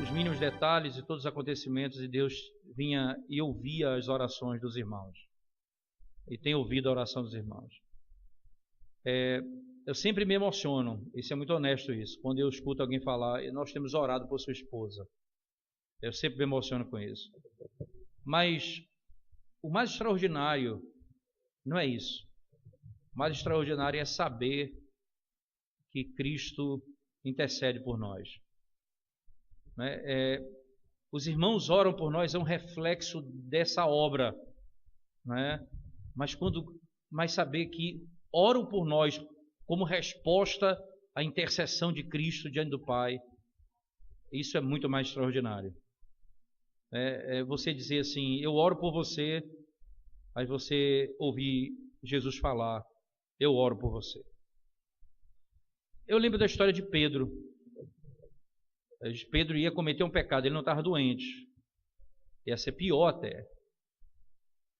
os mínimos detalhes e todos os acontecimentos, e Deus vinha e ouvia as orações dos irmãos. E tem ouvido a oração dos irmãos. Eu sempre me emociono, isso é muito honesto isso, quando eu escuto alguém falar, nós temos orado por sua esposa. Eu sempre me emociono com isso. Mas o mais extraordinário não é isso. O mais extraordinário é saber que Cristo intercede por nós. Os irmãos oram por nós, é um reflexo dessa obra, né? Mas saber que oram por nós como resposta à intercessão de Cristo diante do Pai, isso é muito mais extraordinário. Você dizer assim, eu oro por você, aí você ouvir Jesus falar, eu oro por você. Eu lembro da história de Pedro. Pedro ia cometer um pecado, ele não estava doente. Ia ser pior até.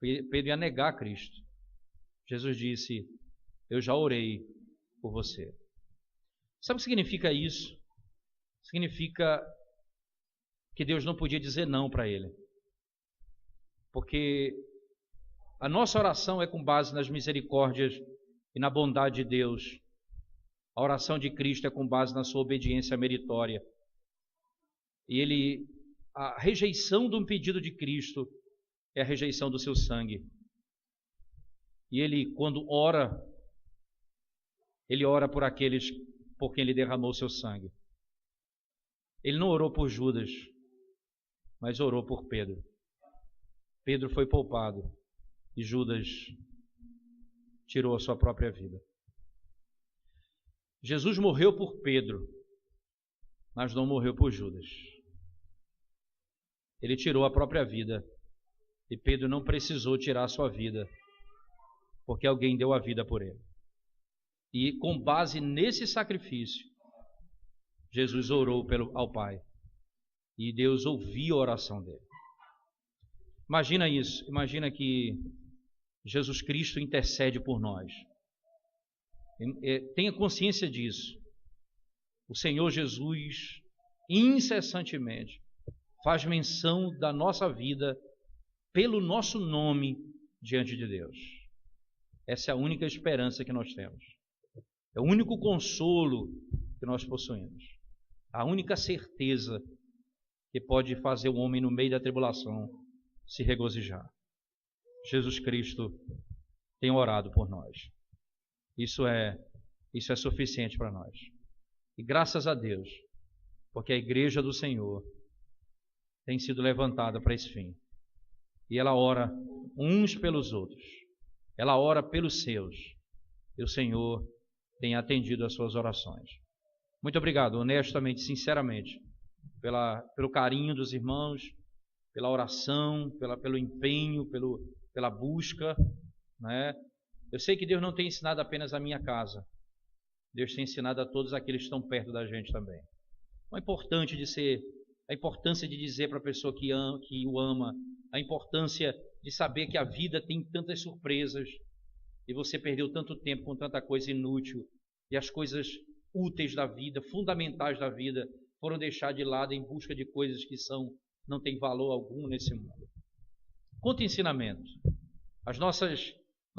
Pedro ia negar Cristo. Jesus disse, eu já orei por você. Sabe o que significa isso? Significa que Deus não podia dizer não para ele. Porque a nossa oração é com base nas misericórdias e na bondade de Deus. A oração de Cristo é com base na sua obediência meritória. E a rejeição de um pedido de Cristo é a rejeição do seu sangue. E ele, quando ora, ele ora por aqueles por quem ele derramou seu sangue. Ele não orou por Judas, mas orou por Pedro. Pedro foi poupado e Judas tirou a sua própria vida. Jesus morreu por Pedro, mas não morreu por Judas. Ele tirou a própria vida e Pedro não precisou tirar a sua vida, porque alguém deu a vida por ele. E com base nesse sacrifício, Jesus orou ao Pai e Deus ouviu a oração dele. Imagina isso, imagina que Jesus Cristo intercede por nós. Tenha consciência disso. O Senhor Jesus incessantemente faz menção da nossa vida pelo nosso nome diante de Deus. Essa é a única esperança que nós temos. É o único consolo que nós possuímos. A única certeza que pode fazer o homem no meio da tribulação se regozijar. Jesus Cristo tem orado por nós. Isso é suficiente para nós. E graças a Deus, porque a igreja do Senhor tem sido levantada para esse fim. E ela ora uns pelos outros. Ela ora pelos seus. E o Senhor tem atendido as suas orações. Muito obrigado, honestamente, sinceramente, pelo carinho dos irmãos, pela oração, pelo empenho, pela busca, né? Eu sei que Deus não tem ensinado apenas a minha casa. Deus tem ensinado a todos aqueles que estão perto da gente também. A importância de dizer para a pessoa que o ama, a importância de saber que a vida tem tantas surpresas e você perdeu tanto tempo com tanta coisa inútil e as coisas úteis da vida, fundamentais da vida, foram deixadas de lado em busca de coisas que não têm valor algum nesse mundo. Quanto ensinamento. Nós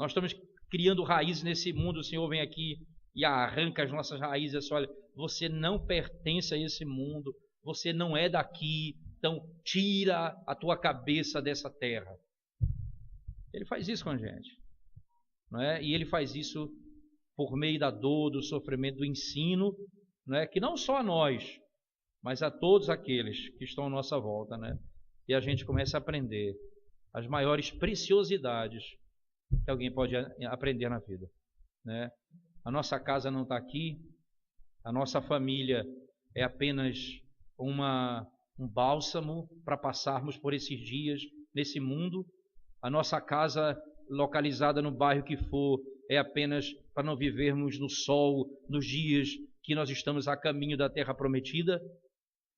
estamos criando raízes nesse mundo, o Senhor vem aqui e arranca as nossas raízes, assim, olha, você não pertence a esse mundo, você não é daqui, então tira a tua cabeça dessa terra. Ele faz isso com a gente, não é? E ele faz isso por meio da dor, do sofrimento, do ensino, não é? Que não só a nós, mas a todos aqueles que estão à nossa volta, né? E a gente começa a aprender as maiores preciosidades que alguém pode aprender na vida, né? A nossa casa não está aqui, a nossa família é apenas um bálsamo para passarmos por esses dias nesse mundo. A nossa casa, localizada no bairro que for, é apenas para não vivermos no sol nos dias que nós estamos a caminho da terra prometida.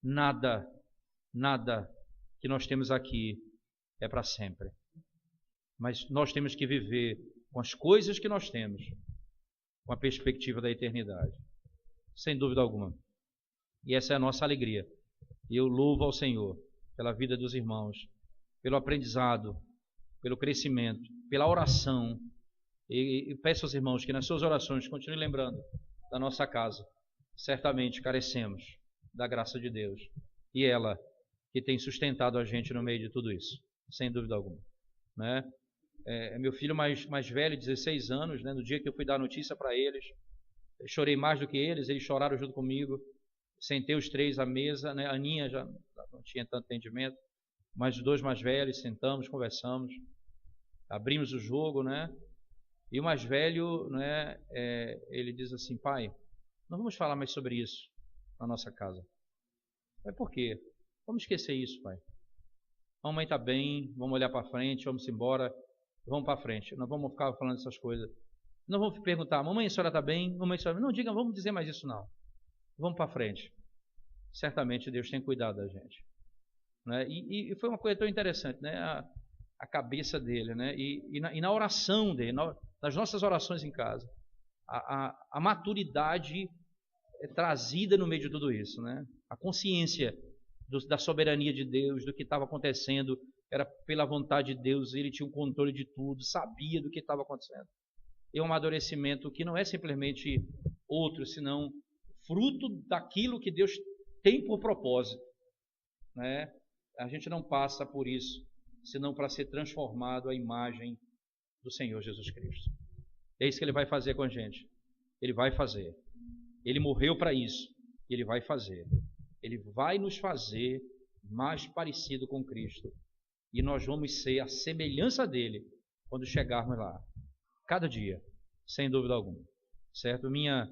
Nada que nós temos aqui é para sempre. Mas nós temos que viver com as coisas que nós temos, com a perspectiva da eternidade. Sem dúvida alguma. E essa é a nossa alegria. E eu louvo ao Senhor pela vida dos irmãos, pelo aprendizado, pelo crescimento, pela oração. E peço aos irmãos que nas suas orações continuem lembrando da nossa casa. Certamente carecemos da graça de Deus. E ela que tem sustentado a gente no meio de tudo isso, sem dúvida alguma. Né? Meu filho mais velho, 16 anos, né? No dia que eu fui dar a notícia para eles, eu chorei mais do que eles choraram junto comigo. Sentei os três à mesa, né? A Aninha já não tinha tanto entendimento, mas os dois mais velhos sentamos, conversamos, abrimos o jogo, né? E o mais velho, né? Ele diz assim: pai, não vamos falar mais sobre isso na nossa casa. Por quê? Vamos esquecer isso, pai. A mamãe está bem, vamos olhar para frente, vamos embora, vamos para frente. Não vamos ficar falando essas coisas. Não vamos perguntar: mamãe, a senhora está bem? Mamãe, a senhora... Não diga, vamos dizer mais isso não. Vamos para frente. Certamente Deus tem cuidado da gente. Né? E foi uma coisa tão interessante, né? A cabeça dele, né? E na oração dele, nas nossas orações em casa, a maturidade trazida no meio de tudo isso, né? A consciência da soberania de Deus, do que estava acontecendo, era pela vontade de Deus, ele tinha um controle de tudo, sabia do que estava acontecendo. E um amadurecimento que não é simplesmente outro, senão fruto daquilo que Deus tem por propósito, né? A gente não passa por isso, senão para ser transformado à imagem do Senhor Jesus Cristo. É isso que Ele vai fazer com a gente. Ele vai fazer. Ele morreu para isso. Ele vai fazer. Ele vai nos fazer mais parecido com Cristo. E nós vamos ser a semelhança dele quando chegarmos lá. Cada dia, sem dúvida alguma. Certo? Minha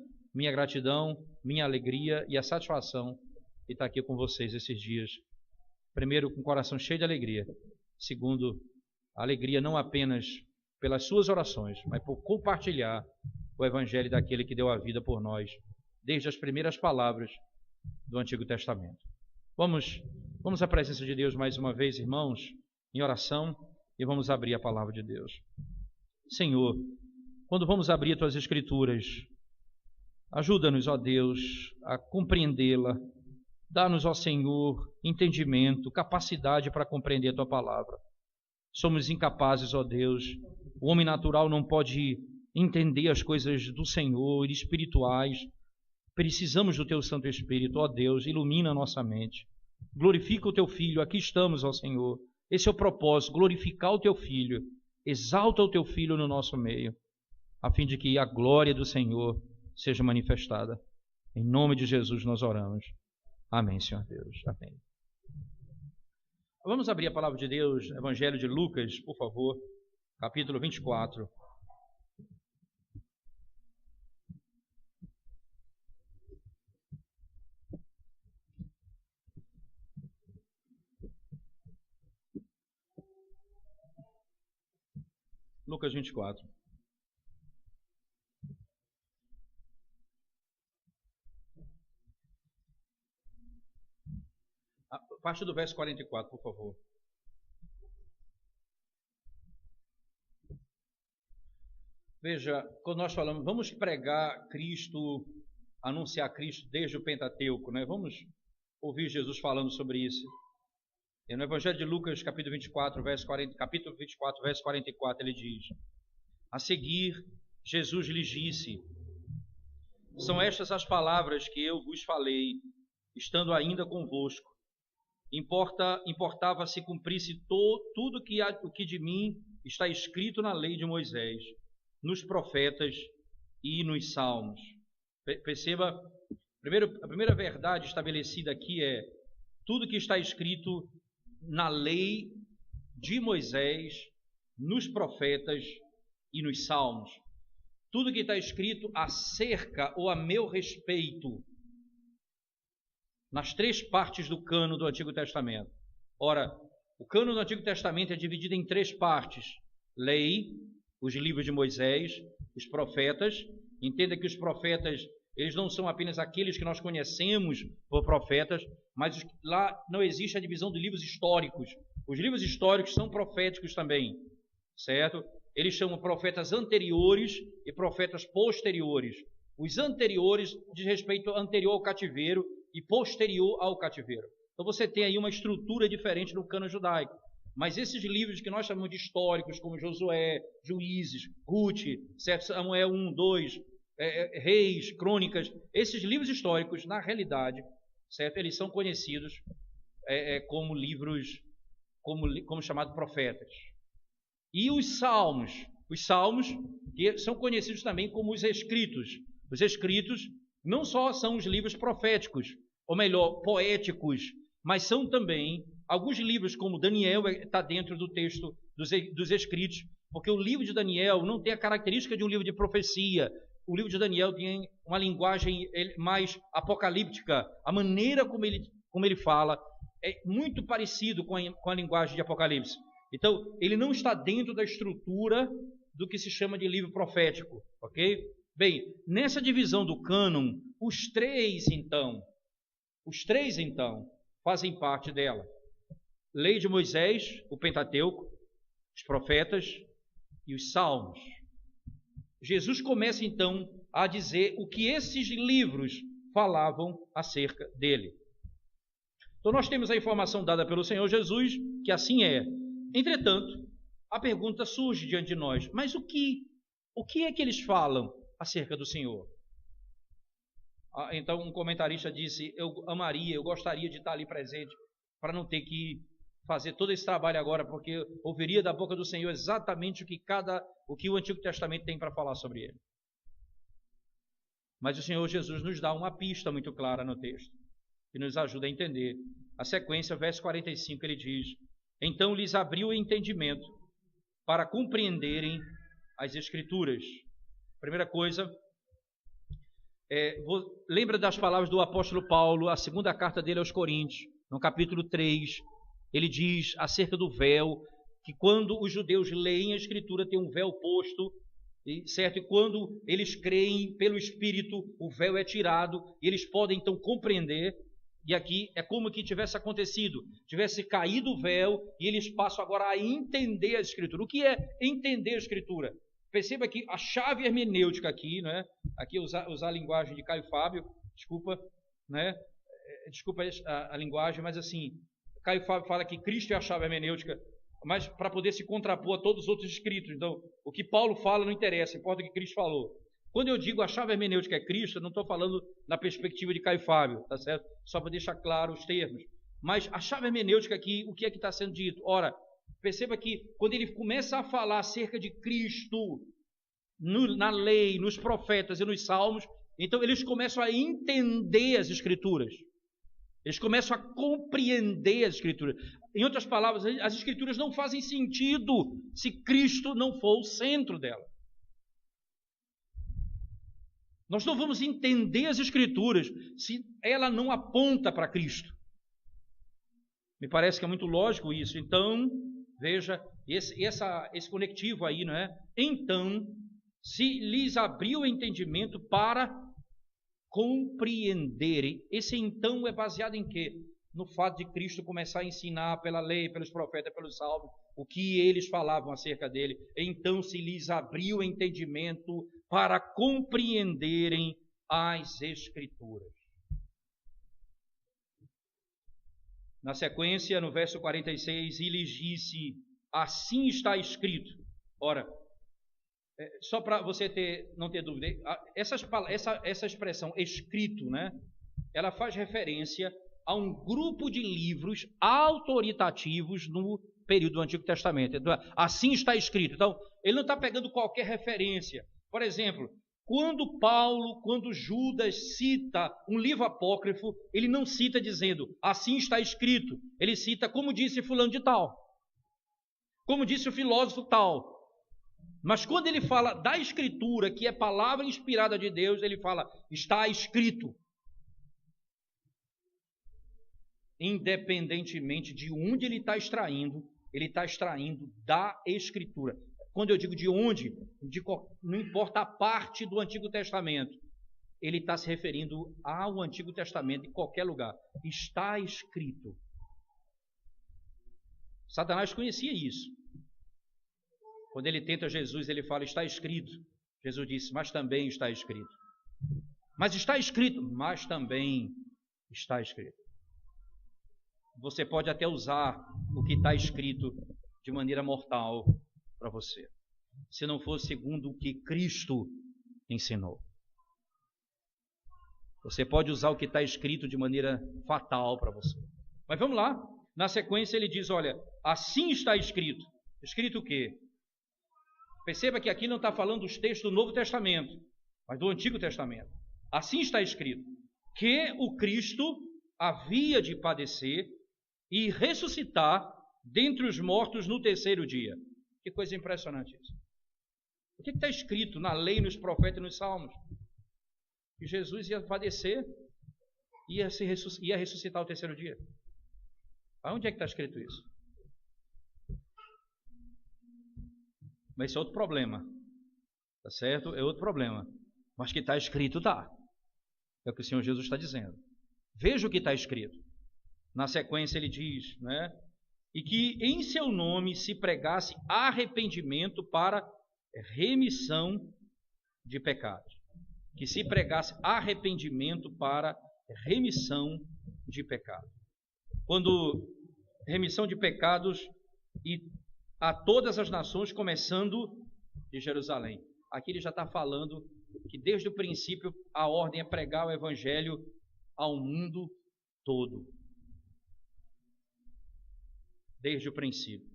gratidão, minha alegria e a satisfação de estar aqui com vocês esses dias. Primeiro, com o coração cheio de alegria. Segundo, a alegria não apenas pelas suas orações, mas por compartilhar o Evangelho daquele que deu a vida por nós, desde as primeiras palavras do Antigo Testamento. Vamos à presença de Deus mais uma vez, irmãos, em oração, e vamos abrir a palavra de Deus. Senhor, quando vamos abrir as Tuas Escrituras, ajuda-nos, ó Deus, a compreendê-la. Dá-nos, ó Senhor, entendimento, capacidade para compreender a Tua palavra. Somos incapazes, ó Deus. O homem natural não pode entender as coisas do Senhor, espirituais. Precisamos do Teu Santo Espírito, ó Deus, ilumina a nossa mente. Glorifica o Teu Filho, aqui estamos, ó Senhor. Esse é o propósito, glorificar o Teu Filho. Exalta o Teu Filho no nosso meio, a fim de que a glória do Senhor seja manifestada. Em nome de Jesus nós oramos. Amém, Senhor Deus. Amém. Vamos abrir a palavra de Deus, Evangelho de Lucas, por favor, capítulo 24. Lucas 24. A partir do verso 44, por favor. Veja, quando nós falamos, vamos pregar Cristo, anunciar Cristo desde o Pentateuco, né? Vamos ouvir Jesus falando sobre isso. E no Evangelho de Lucas, capítulo 24, verso 44, ele diz: a seguir, Jesus lhes disse: são estas as palavras que eu vos falei, estando ainda convosco. Importava se cumprisse tudo o que de mim está escrito na lei de Moisés, nos profetas e nos salmos. Perceba, a primeira verdade estabelecida aqui é tudo que está escrito na lei de Moisés, nos profetas e nos salmos. Tudo que está escrito acerca ou a meu respeito nas três partes do cânon do Antigo Testamento. Ora, o cânon do Antigo Testamento é dividido em três partes: lei, os livros de Moisés, os profetas. Entenda que os profetas, eles não são apenas aqueles que nós conhecemos por profetas, mas lá não existe a divisão de livros históricos. Os livros históricos são proféticos também, certo? Eles chamam profetas anteriores e profetas posteriores. Os anteriores diz respeito anterior ao cativeiro e posterior ao cativeiro. Então você tem aí uma estrutura diferente no cânon judaico. Mas esses livros que nós chamamos de históricos, como Josué, Juízes, Ruth, Samuel 1, 2, Reis, Crônicas, esses livros históricos, na realidade, eles são conhecidos como livros, como chamados profetas. E os salmos que são conhecidos também como os escritos. Os escritos não só são os livros proféticos, ou melhor, poéticos, mas são também alguns livros, como Daniel está dentro do texto dos escritos, porque o livro de Daniel não tem a característica de um livro de profecia. O livro de Daniel tem uma linguagem mais apocalíptica. A maneira como ele fala é muito parecido com a linguagem de Apocalipse. Então, ele não está dentro da estrutura do que se chama de livro profético, ok? Bem, nessa divisão do cânon, os três então, fazem parte dela. Lei de Moisés, o Pentateuco, os profetas e os salmos. Jesus começa então a dizer o que esses livros falavam acerca dele. Então nós temos a informação dada pelo Senhor Jesus, que assim é. Entretanto, a pergunta surge diante de nós, mas o que é que eles falam acerca do Senhor? Então um comentarista disse, eu gostaria de estar ali presente, para não ter que fazer todo esse trabalho agora, porque eu ouviria da boca do Senhor exatamente o que o Antigo Testamento tem para falar sobre ele. Mas o Senhor Jesus nos dá uma pista muito clara no texto, que nos ajuda a entender. A sequência, verso 45, ele diz, então lhes abriu o entendimento para compreenderem as Escrituras. Primeira coisa, lembra das palavras do apóstolo Paulo, a segunda carta dele aos Coríntios, no capítulo 3, ele diz acerca do véu, que quando os judeus leem a Escritura tem um véu posto, certo? E quando eles creem pelo Espírito, o véu é tirado, e eles podem então compreender, e aqui é como que tivesse acontecido, tivesse caído o véu, e eles passam agora a entender a Escritura. O que é entender a Escritura? Perceba que a chave hermenêutica aqui, né? Aqui usar a linguagem de Caio Fábio, desculpa, né? Desculpa a linguagem, mas assim, Caio Fábio fala que Cristo é a chave hermenêutica, mas para poder se contrapor a todos os outros escritos. Então, o que Paulo fala não interessa, importa o que Cristo falou. Quando eu digo a chave hermenêutica é Cristo, eu não estou falando na perspectiva de Caio Fábio, tá certo? Só para deixar claro os termos. Mas a chave hermenêutica aqui, o que é que está sendo dito? Ora, perceba que quando ele começa a falar acerca de Cristo na lei, nos profetas e nos salmos, então eles começam a entender as Escrituras. Eles começam a compreender as Escrituras. Em outras palavras, as Escrituras não fazem sentido se Cristo não for o centro dela. Nós não vamos entender as Escrituras se ela não aponta para Cristo. Me parece que é muito lógico isso. Então, veja, esse conectivo aí, não é? Então, se lhes abriu o entendimento para compreenderem. Esse então é baseado em quê? No fato de Cristo começar a ensinar pela lei, pelos profetas, pelos salmos, o que eles falavam acerca dele. Então se lhes abriu o entendimento para compreenderem as Escrituras. Na sequência, no verso 46, e lhes disse, assim está escrito. Ora, só para você não ter dúvida, essa expressão escrito, né? Ela faz referência a um grupo de livros autoritativos no período do Antigo Testamento. Então, assim está escrito. Então, ele não está pegando qualquer referência. Por exemplo, quando Judas cita um livro apócrifo, ele não cita dizendo, assim está escrito. Ele cita como disse fulano de tal. Como disse o filósofo tal. Mas quando ele fala da Escritura, que é palavra inspirada de Deus, ele fala, está escrito. Independentemente de onde ele está extraindo da Escritura. Quando eu digo de onde, não importa a parte do Antigo Testamento, ele está se referindo ao Antigo Testamento em qualquer lugar. Está escrito. Satanás conhecia isso. Quando ele tenta Jesus, ele fala, está escrito. Jesus disse, mas também está escrito. Mas está escrito, mas também está escrito. você pode até usar o que está escrito de maneira mortal para você, se não for segundo o que Cristo ensinou. Você pode usar o que está escrito de maneira fatal para você. Mas vamos lá. Na sequência ele diz, olha, assim está escrito. Escrito o quê? Perceba que aqui não está falando dos textos do Novo Testamento, mas do Antigo Testamento. Assim está escrito, que o Cristo havia de padecer e ressuscitar dentre os mortos no terceiro dia. Que coisa impressionante isso. O que está escrito na lei, nos profetas e nos salmos? Que Jesus ia padecer e ia ressuscitar o terceiro dia. Aonde é que está escrito isso? Mas isso é outro problema. Tá certo? É outro problema. Mas que está escrito, está. É o que o Senhor Jesus está dizendo. Veja o que está escrito. Na sequência ele diz, né? E que em seu nome se pregasse arrependimento para remissão de pecados. Que se pregasse arrependimento para remissão de pecados. Quando remissão de pecados e a todas as nações, começando de Jerusalém. Aqui ele já está falando que desde o princípio a ordem é pregar o evangelho ao mundo todo. Desde o princípio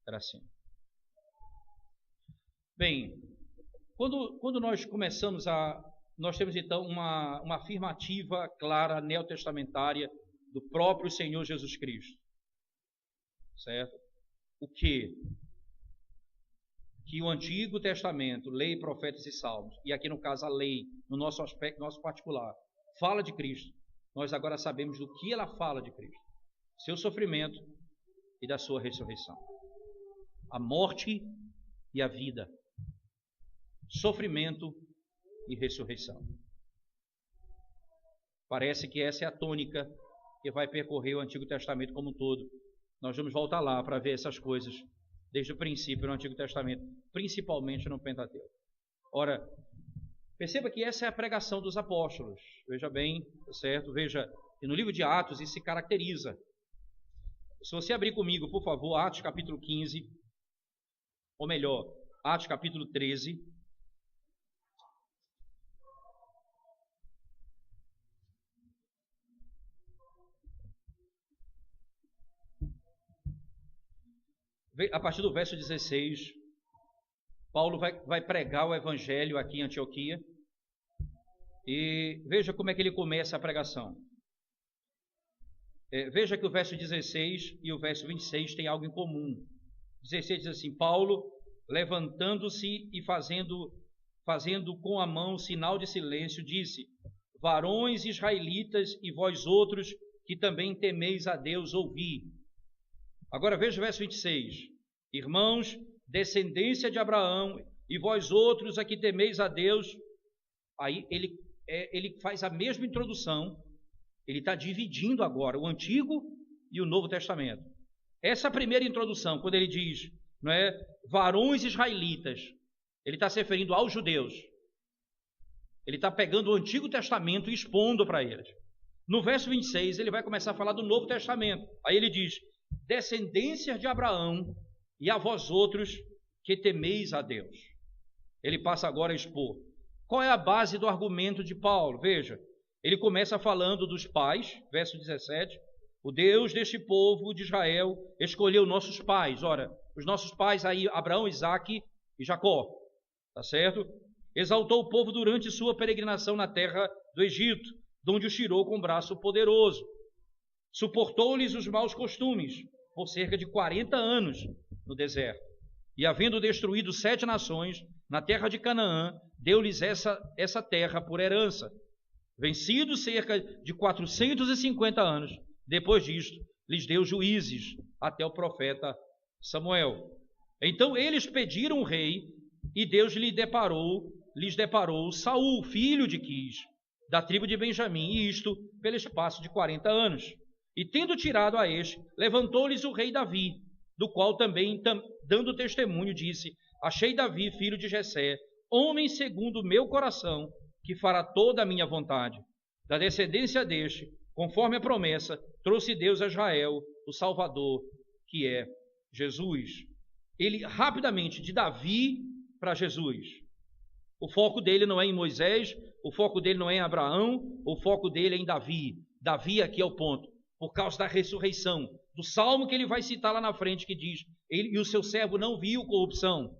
era assim. Bem, quando nós começamos nós temos então uma afirmativa clara neotestamentária do próprio Senhor Jesus Cristo. Certo? O quê? Que o Antigo Testamento, lei, profetas e salmos, e aqui no caso a lei, no nosso aspecto, nosso particular, fala de Cristo. Nós agora sabemos do que ela fala de Cristo. Seu sofrimento e da sua ressurreição. A morte e a vida. Sofrimento e ressurreição. Parece que essa é a tônica que vai percorrer o Antigo Testamento como um todo. Nós vamos voltar lá para ver essas coisas desde o princípio no Antigo Testamento, principalmente no Pentateuco. Ora, perceba que essa é a pregação dos apóstolos. Veja bem, certo? Veja, e no livro de Atos isso se caracteriza. Se você abrir comigo, por favor, Atos capítulo 15, ou melhor, Atos capítulo 13. A partir do verso 16, Paulo vai pregar o evangelho aqui em Antioquia. E veja como é que ele começa a pregação. Veja que o verso 16 e o verso 26 têm algo em comum. 16 diz assim, Paulo, levantando-se e fazendo com a mão sinal de silêncio, disse, varões israelitas e vós outros que também temeis a Deus, ouvi. Agora veja o verso 26. Irmãos, descendência de Abraão, e vós outros a que temeis a Deus. Aí ele faz a mesma introdução. Ele está dividindo agora o Antigo e o Novo Testamento. Essa primeira introdução, quando ele diz, não é, varões israelitas, ele está se referindo aos judeus. Ele está pegando o Antigo Testamento e expondo para eles. No verso 26, ele vai começar a falar do Novo Testamento. Aí ele diz, descendência de Abraão e a vós outros que temeis a Deus. Ele passa agora a expor. Qual é a base do argumento de Paulo? Veja, ele começa falando dos pais, verso 17. O Deus deste povo de Israel escolheu nossos pais. Ora, os nossos pais aí, Abraão, Isaque e Jacó. Tá certo? Exaltou o povo durante sua peregrinação na terra do Egito, de onde os tirou com braço poderoso. Suportou-lhes os maus costumes por cerca de 40 anos no deserto. E havendo destruído 7 nações na terra de Canaã, deu-lhes essa terra por herança. Vencidos cerca de 450 anos, depois disto, lhes deu juízes até o profeta Samuel. Então eles pediram o rei e Deus lhes deparou Saul, filho de Quis, da tribo de Benjamim, e isto pelo espaço de 40 anos. E tendo tirado a este, levantou-lhes o rei Davi, do qual também, dando testemunho, disse, achei Davi, filho de Jessé, homem segundo o meu coração, que fará toda a minha vontade. Da descendência deste, conforme a promessa, trouxe Deus a Israel o Salvador, que é Jesus. Ele rapidamente, de Davi para Jesus. O foco dele não é em Moisés, o foco dele não é em Abraão, o foco dele é em Davi. Davi aqui é o ponto, por causa da ressurreição, do salmo que ele vai citar lá na frente, que diz, e o seu servo não viu corrupção,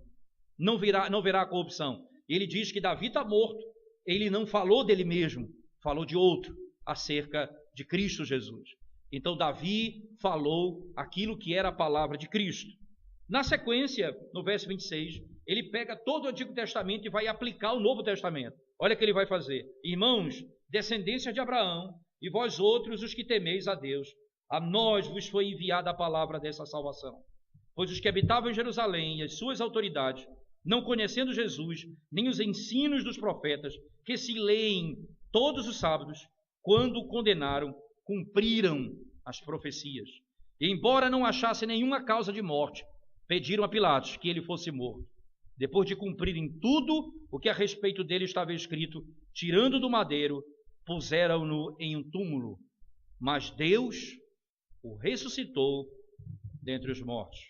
não verá corrupção. Ele diz que Davi está morto, ele não falou dele mesmo, falou de outro, acerca de Cristo Jesus. Então Davi falou aquilo que era a palavra de Cristo. Na sequência, no verso 26, ele pega todo o Antigo Testamento e vai aplicar o Novo Testamento. Olha o que ele vai fazer. Irmãos, descendência de Abraão, e vós outros os que temeis a Deus, a nós vos foi enviada a palavra dessa salvação. Pois os que habitavam em Jerusalém e as suas autoridades, não conhecendo Jesus, nem os ensinos dos profetas, que se leem todos os sábados, quando o condenaram, cumpriram as profecias. E embora não achassem nenhuma causa de morte, pediram a Pilatos que ele fosse morto. Depois de cumprirem tudo o que a respeito dele estava escrito, tirando do madeiro, puseram-no em um túmulo. Mas Deus o ressuscitou dentre os mortos.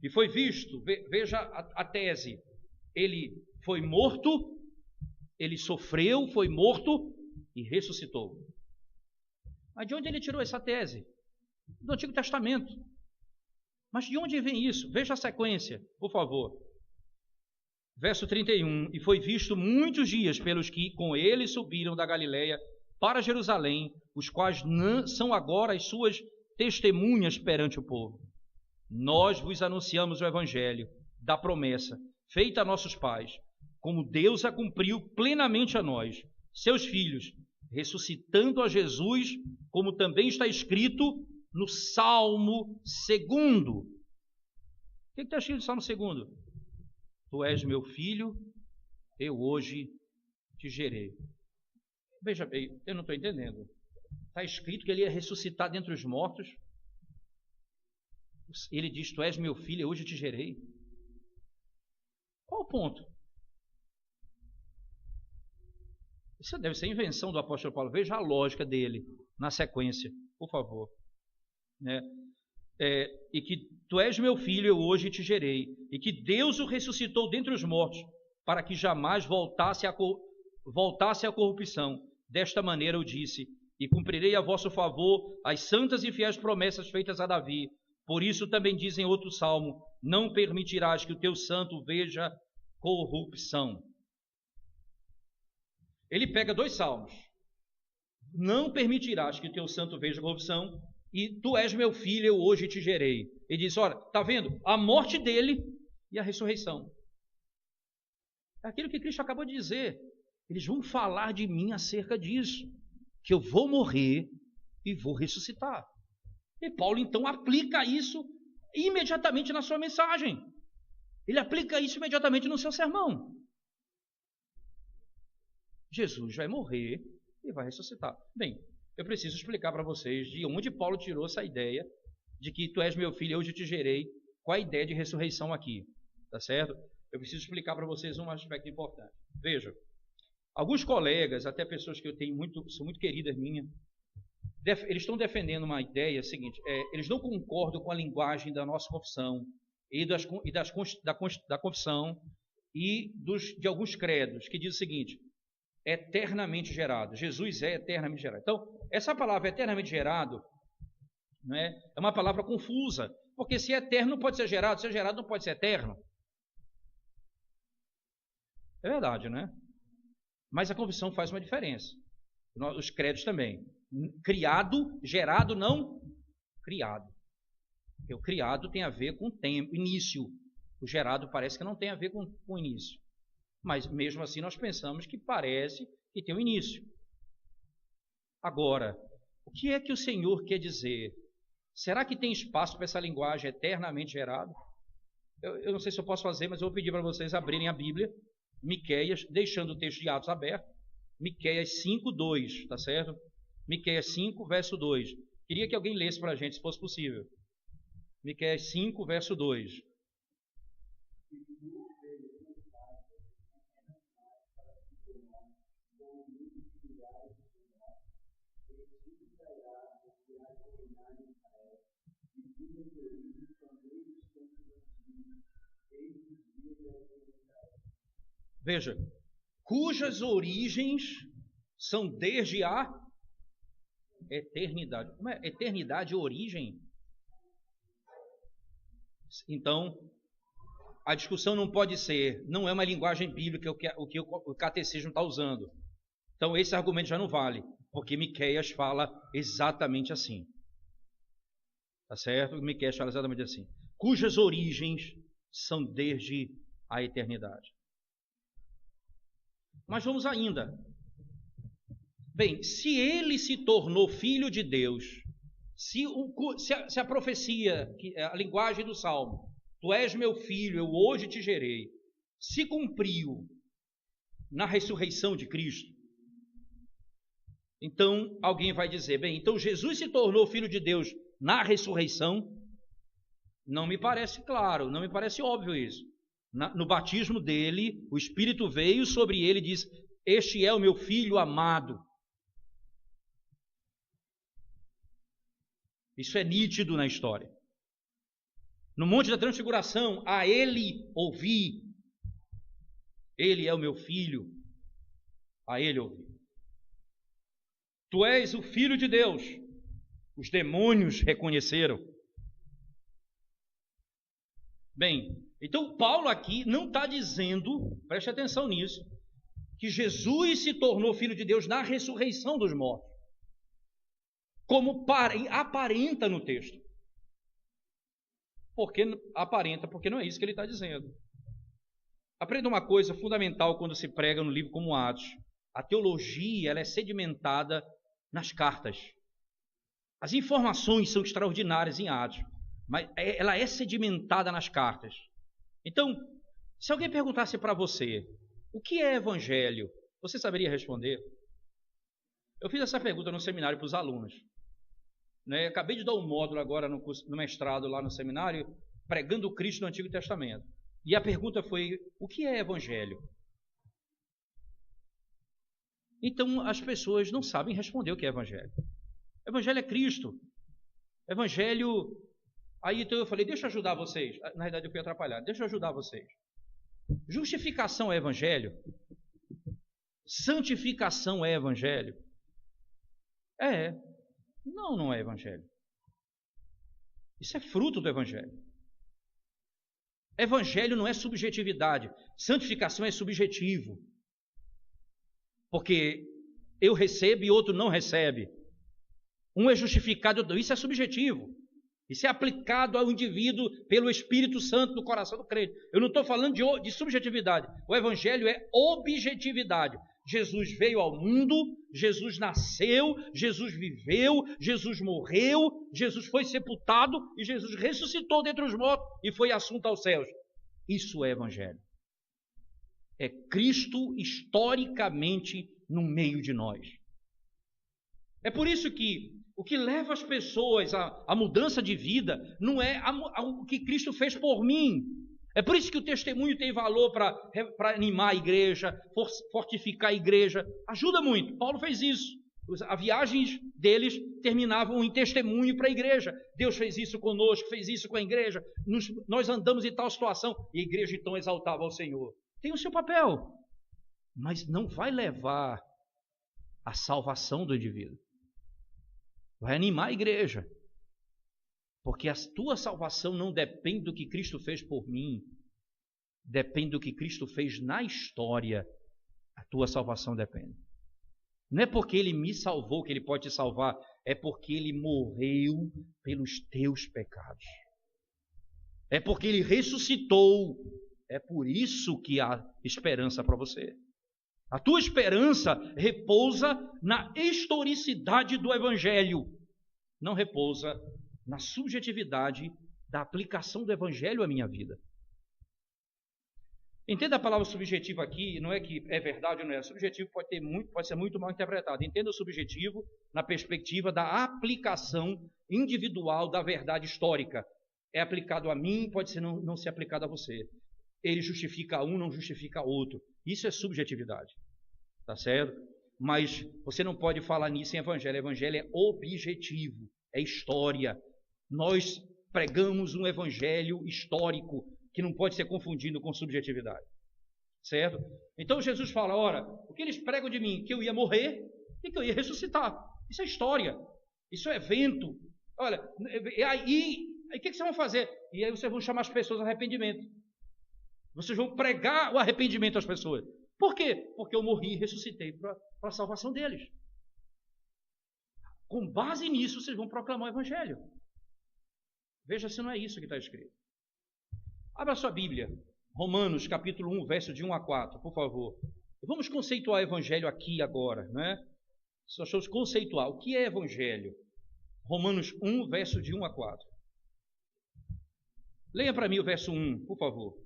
E foi visto, veja a tese, ele foi morto, ele sofreu, foi morto e ressuscitou. Mas de onde ele tirou essa tese? Do Antigo Testamento. Mas de onde vem isso? Veja a sequência, por favor. Verso 31. E foi visto muitos dias pelos que com ele subiram da Galileia para Jerusalém, os quais são agora as suas testemunhas perante o povo. Nós vos anunciamos o evangelho da promessa feita a nossos pais, como Deus a cumpriu plenamente a nós, seus filhos, ressuscitando a Jesus, como também está escrito no Salmo 2. O que está escrito no Salmo 2? Tu és meu filho, eu hoje te gerei. Veja bem, eu não estou entendendo. Está escrito que ele ia ressuscitar dentre os mortos. Ele diz, tu és meu filho, eu hoje te gerei. Qual o ponto? Isso deve ser invenção do apóstolo Paulo. Veja a lógica dele na sequência, por favor. E que tu és meu filho, eu hoje te gerei. E que Deus o ressuscitou dentre os mortos, para que jamais voltasse à corrupção. Desta maneira eu disse, e cumprirei a vosso favor as santas e fiéis promessas feitas a Davi. Por isso também diz em outro salmo, não permitirás que o teu santo veja corrupção. Ele pega 2 salmos. Não permitirás que o teu santo veja corrupção, e tu és meu filho, eu hoje te gerei. Ele diz, olha, está vendo? A morte dele e a ressurreição. É aquilo que Cristo acabou de dizer. Eles vão falar de mim acerca disso, que eu vou morrer e vou ressuscitar. E Paulo então aplica isso imediatamente na sua mensagem. Ele aplica isso imediatamente no seu sermão. Jesus vai morrer e vai ressuscitar. Bem, eu preciso explicar para vocês de onde Paulo tirou essa ideia de que tu és meu filho, hoje eu te gerei. Qual a ideia de ressurreição aqui? Tá certo? Eu preciso explicar para vocês um aspecto importante. Veja, alguns colegas, até pessoas que eu tenho são muito queridas minhas, eles estão defendendo uma ideia seguinte, eles não concordam com a linguagem da nossa confissão e da confissão e de alguns credos, que diz o seguinte, eternamente gerado. Jesus é eternamente gerado. Então, essa palavra eternamente gerado, é uma palavra confusa, porque se é eterno não pode ser gerado, se é gerado não pode ser eterno. É verdade, não é? Mas a confissão faz uma diferença. Os credos também. Criado, gerado, não criado. Porque o criado tem a ver com tempo, início. O gerado parece que não tem a ver com início. Mas mesmo assim nós pensamos que parece que tem um início. Agora, o que é que o Senhor quer dizer? Será que tem espaço para essa linguagem eternamente gerada? Eu não sei se eu posso fazer, mas eu vou pedir para vocês abrirem a Bíblia, Miqueias, deixando o texto de Atos aberto, Miqueias 5:2, tá certo? Miqueias 5, verso 2. Queria que alguém lesse para a gente, se fosse possível. Miqueias 5, verso 2. Veja, cujas origens são desde a eternidade. Como é? Eternidade, origem? Então, a discussão não pode ser, não é uma linguagem bíblica o que o catecismo está usando. Então, esse argumento já não vale, porque Miqueias fala exatamente assim. Tá certo? Miqueias fala exatamente assim. Cujas origens são desde a eternidade. Mas vamos ainda. Bem, se ele se tornou filho de Deus, se a profecia, a linguagem do Salmo, tu és meu filho, eu hoje te gerei, se cumpriu na ressurreição de Cristo, então alguém vai dizer, bem, então Jesus se tornou filho de Deus na ressurreição? Não me parece claro, não me parece óbvio isso. No batismo dele, o Espírito veio sobre ele e disse, este é o meu filho amado. Isso é nítido na história. No Monte da Transfiguração, a ele ouvi, ele é o meu filho, a ele ouvi. Tu és o Filho de Deus. Os demônios reconheceram. Bem, então Paulo aqui não está dizendo, preste atenção nisso, que Jesus se tornou Filho de Deus na ressurreição dos mortos, como aparenta no texto. Porque aparenta, porque não é isso que ele está dizendo. Aprenda uma coisa fundamental quando se prega no livro como Atos. A teologia, ela é sedimentada nas cartas. As informações são extraordinárias em Atos, mas ela é sedimentada nas cartas. Então, se alguém perguntasse para você, o que é evangelho? Você saberia responder? Eu fiz essa pergunta no seminário para os alunos. Acabei de dar um módulo agora no mestrado lá no seminário, pregando Cristo no Antigo Testamento. E a pergunta foi, o que é evangelho? Então, as pessoas não sabem responder o que é evangelho. Evangelho é Cristo. Evangelho... Aí então eu falei, deixa eu ajudar vocês. Na verdade eu fui atrapalhado. Deixa eu ajudar vocês. Justificação é evangelho? Santificação é evangelho? É. Não, não é evangelho. Isso é fruto do evangelho. Evangelho não é subjetividade. Santificação é subjetivo. Porque eu recebo e outro não recebe. Um é justificado, isso é subjetivo. Isso é aplicado ao indivíduo pelo Espírito Santo no coração do crente. Eu não estou falando de subjetividade. O Evangelho é objetividade. Jesus veio ao mundo, Jesus nasceu, Jesus viveu, Jesus morreu, Jesus foi sepultado e Jesus ressuscitou dentre os mortos e foi assunto aos céus. Isso é Evangelho. É Cristo historicamente no meio de nós. É por isso que o que leva as pessoas à mudança de vida não é o que Cristo fez por mim. É por isso que o testemunho tem valor para animar a igreja, fortificar a igreja. Ajuda muito. Paulo fez isso. As viagens deles terminavam em testemunho para a igreja. Deus fez isso conosco, fez isso com a igreja. Nós andamos em tal situação. E a igreja então exaltava ao Senhor. Tem o seu papel, mas não vai levar à salvação do indivíduo. Vai animar a igreja. Porque a tua salvação não depende do que Cristo fez por mim. Depende do que Cristo fez na história. A tua salvação depende. Não é porque Ele me salvou que Ele pode te salvar. É porque Ele morreu pelos teus pecados. É porque Ele ressuscitou. É por isso que há esperança para você. A tua esperança repousa na historicidade do Evangelho. Não repousa na subjetividade da aplicação do Evangelho à minha vida. Entenda a palavra subjetivo aqui, não é que é verdade ou não é. Subjetivo pode ser muito mal interpretado. Entenda o subjetivo na perspectiva da aplicação individual da verdade histórica. É aplicado a mim, pode ser não ser aplicado a você. Ele justifica um, não justifica outro. Isso é subjetividade. Tá certo? Mas você não pode falar nisso em Evangelho. Evangelho é objetivo, é história. Nós pregamos um evangelho histórico que não pode ser confundido com subjetividade. Certo? Então Jesus fala, ora, o que eles pregam de mim? Que eu ia morrer e que eu ia ressuscitar. Isso é história. Isso é evento. Olha, e aí, o que vocês vão fazer? E aí vocês vão chamar as pessoas ao arrependimento. Vocês vão pregar o arrependimento às pessoas. Por quê? Porque eu morri e ressuscitei para a salvação deles. Com base nisso, vocês vão proclamar o evangelho. Veja se não é isso que está escrito. Abra sua Bíblia. Romanos, capítulo 1, verso de 1 a 4, por favor. Vamos conceituar o evangelho aqui e agora, né? Só vamos conceituar. O que é evangelho? Romanos 1, verso de 1 a 4. Leia para mim o verso 1, por favor.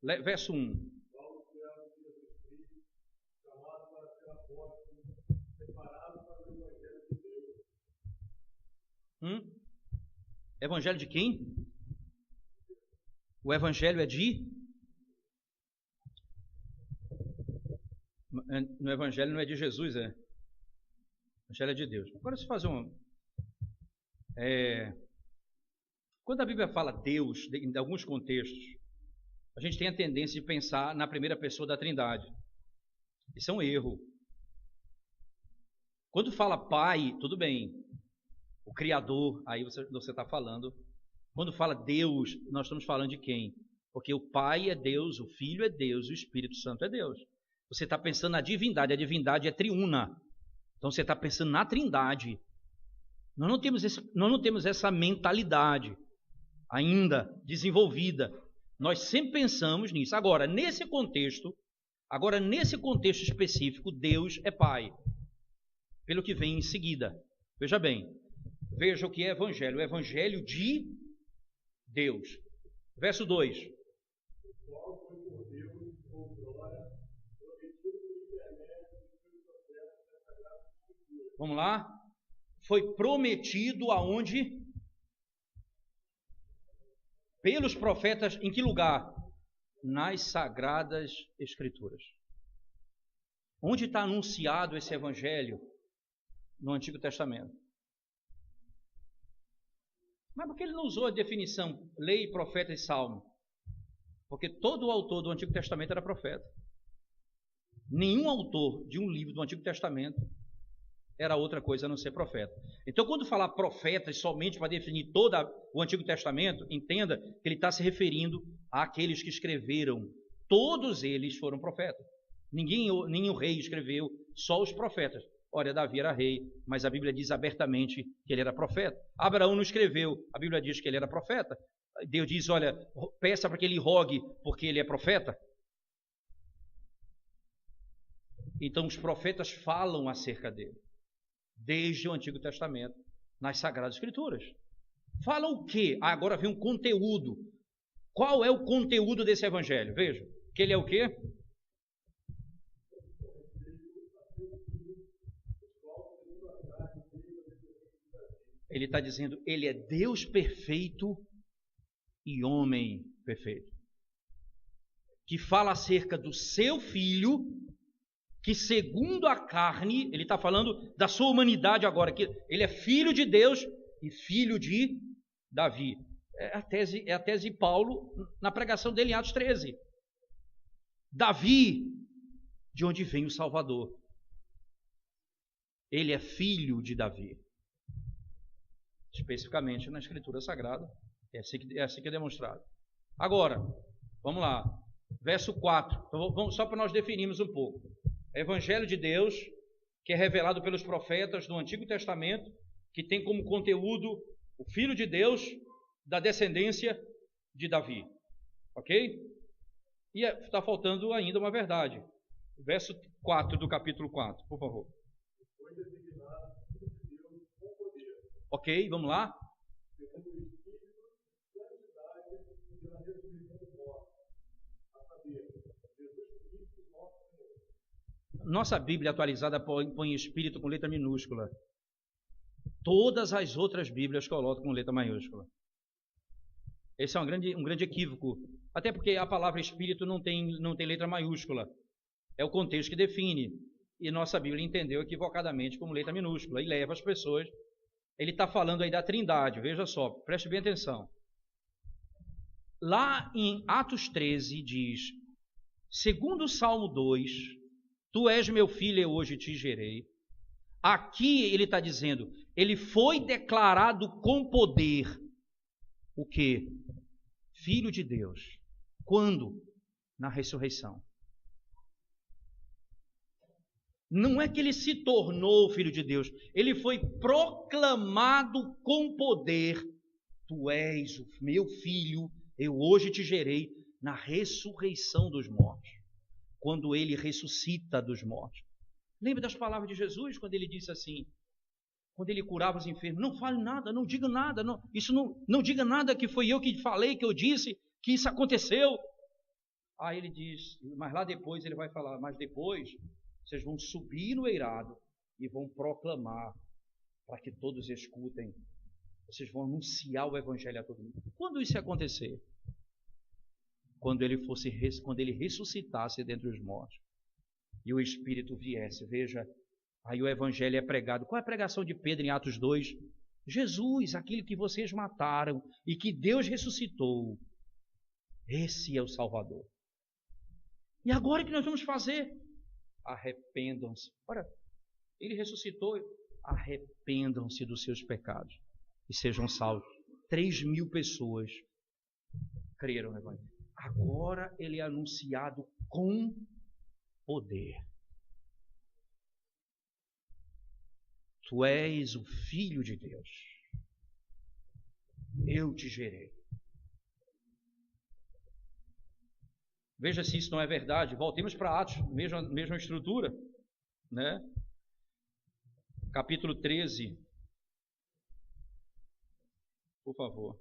Verso 1. Evangelho de quem? O evangelho é de? No evangelho não é de Jesus, é? O evangelho é de Deus. Agora se fazer um... Quando a Bíblia fala Deus, em alguns contextos, a gente tem a tendência de pensar na primeira pessoa da Trindade. Isso é um erro. Quando fala Pai, tudo bem. O Criador, aí você está falando. Quando fala Deus, nós estamos falando de quem? Porque o Pai é Deus, o Filho é Deus, o Espírito Santo é Deus. Você está pensando na divindade, a divindade é triuna. Então você está pensando na Trindade. Nós não temos essa mentalidade ainda desenvolvida. Nós sempre pensamos nisso. Agora, nesse contexto específico, Deus é Pai. Pelo que vem em seguida. Veja bem. Veja o que é evangelho. O evangelho de Deus. Verso 2. Vamos lá. Foi prometido aonde? Pelos profetas, em que lugar? Nas Sagradas Escrituras. Onde está anunciado esse evangelho? No Antigo Testamento. Mas por que ele não usou a definição lei, profeta e salmo? Porque todo o autor do Antigo Testamento era profeta. Nenhum autor de um livro do Antigo Testamento era outra coisa a não ser profeta. Então, quando falar profetas somente para definir todo o Antigo Testamento, entenda que ele está se referindo àqueles que escreveram. Todos eles foram profetas. Nenhum rei escreveu, só os profetas. Ora, Davi era rei, mas a Bíblia diz abertamente que ele era profeta. Abraão não escreveu, a Bíblia diz que ele era profeta. Deus diz, olha, peça para que ele rogue, porque ele é profeta. Então os profetas falam acerca dele, desde o Antigo Testamento, nas Sagradas Escrituras. Falam o quê? Agora vem um conteúdo. Qual é o conteúdo desse evangelho? Veja, que ele é o quê? Ele está dizendo, ele é Deus perfeito e homem perfeito. Que fala acerca do seu filho, que segundo a carne, ele está falando da sua humanidade agora, que ele é filho de Deus e filho de Davi. É a tese de Paulo na pregação dele em Atos 13. Davi, de onde vem o Salvador. Ele é filho de Davi. Especificamente na Escritura Sagrada. É assim que é demonstrado. Agora, vamos lá. Verso 4. Então, só para nós definirmos um pouco. Evangelho de Deus, que é revelado pelos profetas do Antigo Testamento, que tem como conteúdo o Filho de Deus da descendência de Davi. Ok? E está faltando ainda uma verdade. Verso 4 do capítulo 4, por favor. Ok, vamos lá. Nossa Bíblia atualizada põe Espírito com letra minúscula. Todas as outras Bíblias colocam com letra maiúscula. Esse é um grande equívoco. Até porque a palavra Espírito não tem letra maiúscula. É o contexto que define. E nossa Bíblia entendeu equivocadamente como letra minúscula. E leva as pessoas ele está falando aí da Trindade, veja só, preste bem atenção. Lá em Atos 13 diz, segundo o Salmo 2, tu és meu filho, eu hoje te gerei. Aqui ele está dizendo, ele foi declarado com poder, o quê? Filho de Deus. Quando? Na ressurreição. Não é que ele se tornou filho de Deus, ele foi proclamado com poder. Tu és o meu filho, eu hoje te gerei, na ressurreição dos mortos. Quando ele ressuscita dos mortos. Lembra das palavras de Jesus, quando ele disse assim, quando ele curava os enfermos, não fale nada, não diga nada, não diga nada que foi eu que falei, que eu disse, que isso aconteceu. Aí ele diz, mas lá depois ele vai falar, mas depois vocês vão subir no eirado e vão proclamar para que todos escutem. Vocês vão anunciar o evangelho a todo mundo. Quando isso acontecer? Quando ele ressuscitasse dentre os mortos e o Espírito viesse. Veja, aí o evangelho é pregado. Qual é a pregação de Pedro em Atos 2? Jesus, aquele que vocês mataram e que Deus ressuscitou. Esse é o Salvador. E agora o que nós vamos fazer? Arrependam-se. Ora, ele ressuscitou. Arrependam-se dos seus pecados e sejam salvos. 3.000 pessoas creram no evangelho. Agora ele é anunciado com poder. Tu és o Filho de Deus. Eu te gerei. Veja se isso não é verdade. Voltemos para Atos, mesma estrutura, né? Capítulo 13. Por favor.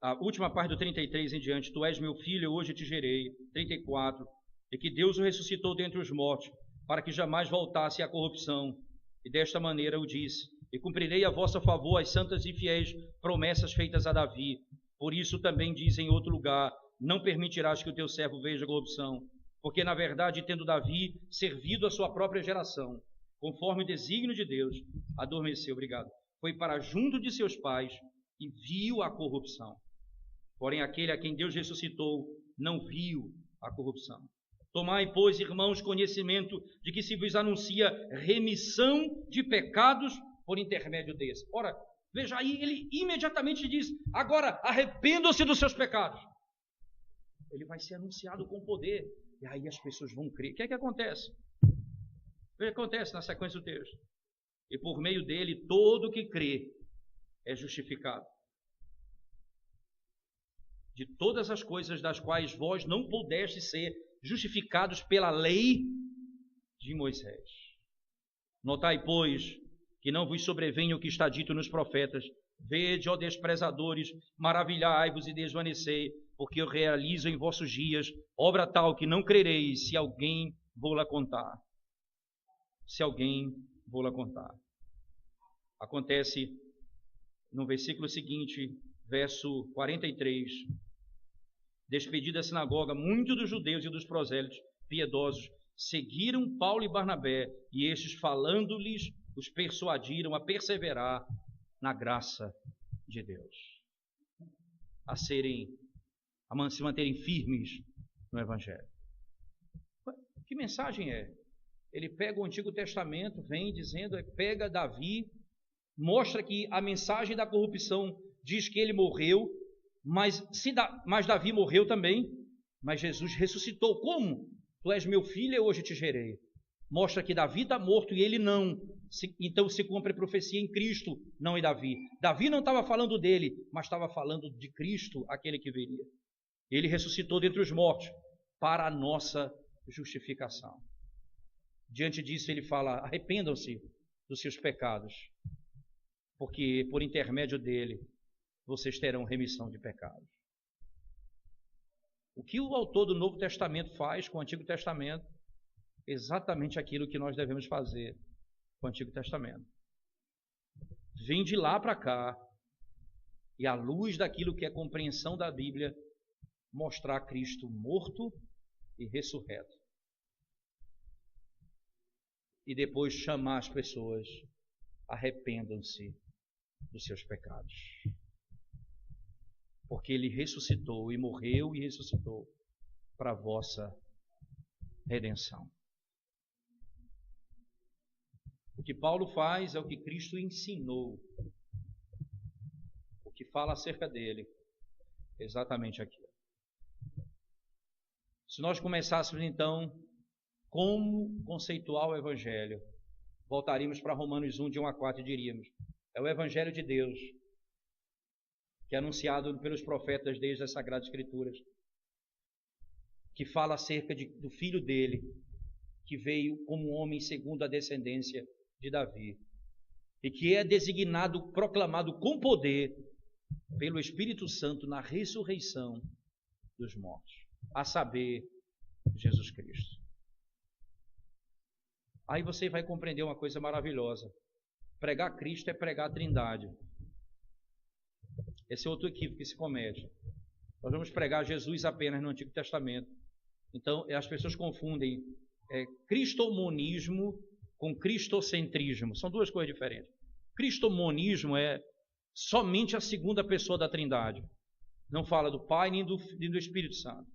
A última parte do 33 em diante. Tu és meu filho, eu hoje te gerei. 34. E que Deus o ressuscitou dentre os mortos, para que jamais voltasse à corrupção. E desta maneira o disse: e cumprirei a vosso favor as santas e fiéis promessas feitas a Davi. Por isso também diz em outro lugar: não permitirás que o teu servo veja corrupção. Porque na verdade, tendo Davi servido a sua própria geração, conforme o desígnio de Deus, adormeceu, foi para junto de seus pais e viu a corrupção. Porém aquele a quem Deus ressuscitou não viu a corrupção. Tomai, pois, irmãos, conhecimento de que se vos anuncia remissão de pecados por intermédio desse. Ora, veja aí, ele imediatamente diz, agora arrependam-se dos seus pecados. Ele vai ser anunciado com poder, e aí as pessoas vão crer. O que é que acontece? O que acontece na sequência do texto? E por meio dele, todo que crê é justificado. De todas as coisas das quais vós não pudeste ser justificados pela lei de Moisés. Notai, pois, que não vos sobrevenha o que está dito nos profetas: vede, ó desprezadores, maravilhai-vos e desvanecei, porque eu realizo em vossos dias obra tal que não crereis, se alguém vou-la contar. Se alguém vou-la contar. Acontece no versículo seguinte, verso 43. Despedida a sinagoga, muitos dos judeus e dos prosélitos piedosos seguiram Paulo e Barnabé, e estes, falando-lhes, os persuadiram a perseverar na graça de Deus, a se manterem firmes no Evangelho. Que mensagem é? Ele pega o Antigo Testamento, vem dizendo, pega Davi, mostra que a mensagem da corrupção diz que ele morreu, mas Davi morreu também, mas Jesus ressuscitou. Como? Tu és meu filho, eu hoje te gerei. Mostra que Davi está morto e ele não. Então se cumpre a profecia em Cristo, não em Davi. Davi não estava falando dele, mas estava falando de Cristo, aquele que viria. Ele ressuscitou dentre os mortos para a nossa justificação. Diante disso ele fala: arrependam-se dos seus pecados, porque por intermédio dele vocês terão remissão de pecados. O que o autor do Novo Testamento faz com o Antigo Testamento? Exatamente aquilo que nós devemos fazer com o Antigo Testamento. Vem de lá para cá e, à luz daquilo que é compreensão da Bíblia, mostrar Cristo morto e ressurreto. E depois chamar as pessoas, arrependam-se dos seus pecados. Porque Ele ressuscitou e morreu e ressuscitou para a vossa redenção. O que Paulo faz é o que Cristo ensinou. O que fala acerca dele é exatamente aquilo. Se nós começássemos então como conceituar o Evangelho, voltaríamos para Romanos 1, de 1 a 4 e diríamos: é o Evangelho de Deus, que é anunciado pelos profetas desde as Sagradas Escrituras, que fala acerca do Filho dele, que veio como homem segundo a descendência de Davi, e que é designado, proclamado com poder pelo Espírito Santo na ressurreição dos mortos, a saber, Jesus Cristo. Aí você vai compreender uma coisa maravilhosa. Pregar Cristo é pregar a Trindade. Esse é outro equívoco que se comete. Nós vamos pregar Jesus apenas no Antigo Testamento. Então, as pessoas confundem cristomonismo com cristocentrismo. São duas coisas diferentes. Cristomonismo é somente a segunda pessoa da Trindade. Não fala do Pai nem do Espírito Santo.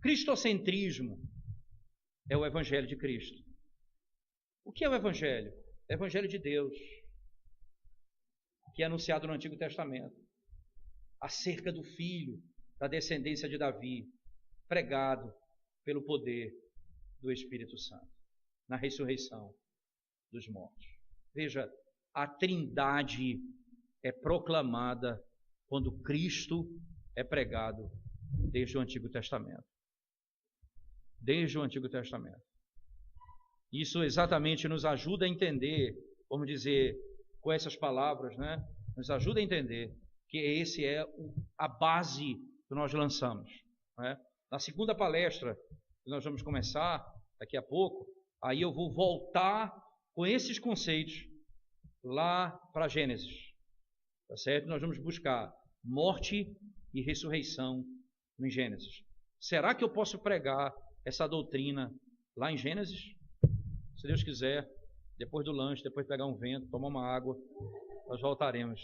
Cristocentrismo é o Evangelho de Cristo. O que é o Evangelho? É o Evangelho de Deus, que é anunciado no Antigo Testamento, acerca do Filho, da descendência de Davi, pregado pelo poder do Espírito Santo, na ressurreição dos mortos. Veja, a Trindade é proclamada quando Cristo é pregado desde o Antigo Testamento. Desde o Antigo Testamento. Isso exatamente nos ajuda a entender, vamos dizer, com essas palavras, né? Nos ajuda a entender que esse é a base que nós lançamos, né? Na segunda palestra, que nós vamos começar daqui a pouco, aí eu vou voltar com esses conceitos lá para Gênesis, tá certo? Nós vamos buscar morte e ressurreição em Gênesis. Será que eu posso pregar essa doutrina lá em Gênesis? Se Deus quiser, depois do lanche, depois de pegar um vento, tomar uma água, nós voltaremos